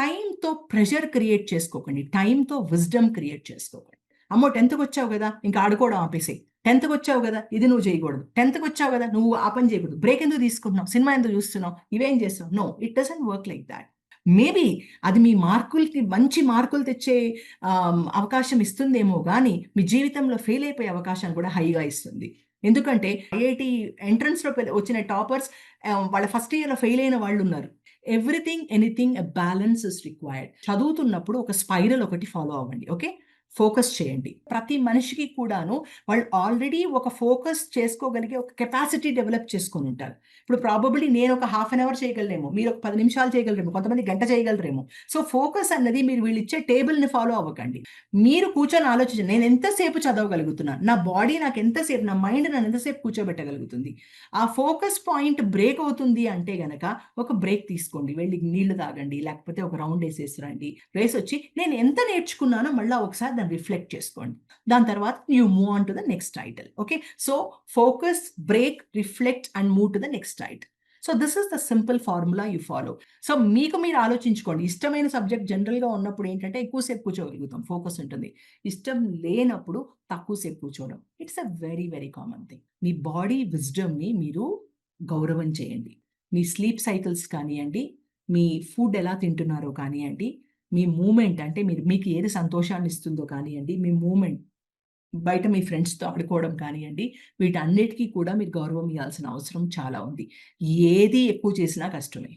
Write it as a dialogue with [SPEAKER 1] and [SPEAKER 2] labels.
[SPEAKER 1] టైమ్‌తో pressure create చేసుకోకండి. టైమ్‌తో wisdom create చేసుకోకండి. అమ్మో! 10థ్‌కొచ్చావు గదా! ఇంక ఆడుకోవడం ఆపేసేయి. 10థ్‌కొచ్చావు గదా! ఇది నువ్వు చేయకూడదు. 10థ్‌కొచ్చావు గదా! నువ్వు ఆ పని చేయకూడదు. బ్రేక్ ఎందుకు తీసుకుంటున్నావు? సినిమా ఎందుకు చూస్తున్నావు? ఇవేం చేస్తున్నావు? No. It doesn't work like that. Maybe అది మీ మార్కులకి మంచి మార్కులు తెచ్చే అవకాశం ఇస్తుందేమో గానీ, మీ జీవితంలో ఫెయిల్ అయిపోయే అవకాశాన్ని కూడా హైగా ఇస్తుంది. ఎందుకంటే ఐఐటీ ఎంట్రన్స్‌లో వచ్చిన టాపర్స్ వాళ్ళ ఫస్ట్ ఇయర్‌లో ఫెయిల్ అయిన వాళ్ళున్నారు. Everything, anything a balance is required. చదువుతున్నప్పుడు ఒక స్పైరల్ ఒకటి ఫాలో అవ్వండి. ఓకే. ఫోకస్ చేయండి. ప్రతి మనిషికి కూడాను వాళ్ళు ఆల్రెడీ ఒక ఫోకస్ చేసుకోగలిగే ఒక కెపాసిటీ డెవలప్ చేసుకొనుంటారు. ఇప్పుడు ప్రాబబిలీ నేను ఒక హాఫ్ అన్ అవర్ చేయగలనేమో. మీరు ఒక 10 నిమిషాలు చేయగలరేమో. కొంతమంది గంట చేయగలరేమో. సో, ఫోకస్ అన్నది మీరు వీళ్ళిచ్చే టేబుల్‌ని ఫాలో అవ్వకండి. మీరు కూర్చొని ఆలోచించండి. నేను ఎంతసేపు చదవగలుగుతున్నాను? నా బాడీ నాకు ఎంతసేపు, నా మైండ్ నన్ను ఎంతసేపు కూర్చోబెట్టగలుగుతుంది? ఆ ఫోకస్ పాయింట్ బ్రేక్ అవుతుంది అంటే గనక ఒక బ్రేక్ తీసుకోండి. వెళ్లి నీళ్లు తాగండి. లేకపోతే ఒక రౌండ్ ఏసేసి రండి. వేసొచ్చి నేను ఎంత నేర్చుకున్నానో మళ్ళా ఒకసారి దాన్ని రిఫ్లెక్ట్ చేసుకోండి. దాని తర్వాత you move on to the next title. Okay. So, focus, break, reflect and move to the next title. So, this is the simple formula you follow. So, మీకు మీరు ఆలోచించుకోండి. ఇష్టమైన సబ్జెక్ట్ జనరల్‌గా ఉన్నప్పుడు ఏంటంటే ఎక్కువ సేపు కూర్చోగలుగుతాం. ఫోకస్ ఉంటుంది. ఇష్టం లేనప్పుడు తక్కువ సేపు కూర్చోవడం. It's a very, very common thing. మీ బాడీ విజ్డమ్‌ని మీరు గౌరవం చేయండి. మీ స్లీప్ సైకిల్స్ కానియండి, మీ ఫుడ్ ఎలా తింటున్నారో కానియండి, మీ మూవ్‌మెంట్ అంటే మీకు ఏది సంతోషాన్నిస్తుందో కానియండి, మీ మూవ్‌మెంట్ బయట మీ ఫ్రెండ్స్‌తో ఆడుకోవడం కానియండి, వీటన్నిటికి కూడా మీరు గౌరవం ఇయ్యాల్సిన అవసరం చాలా ఉంది. ఏది ఎక్కువ చేసినా కష్టమే.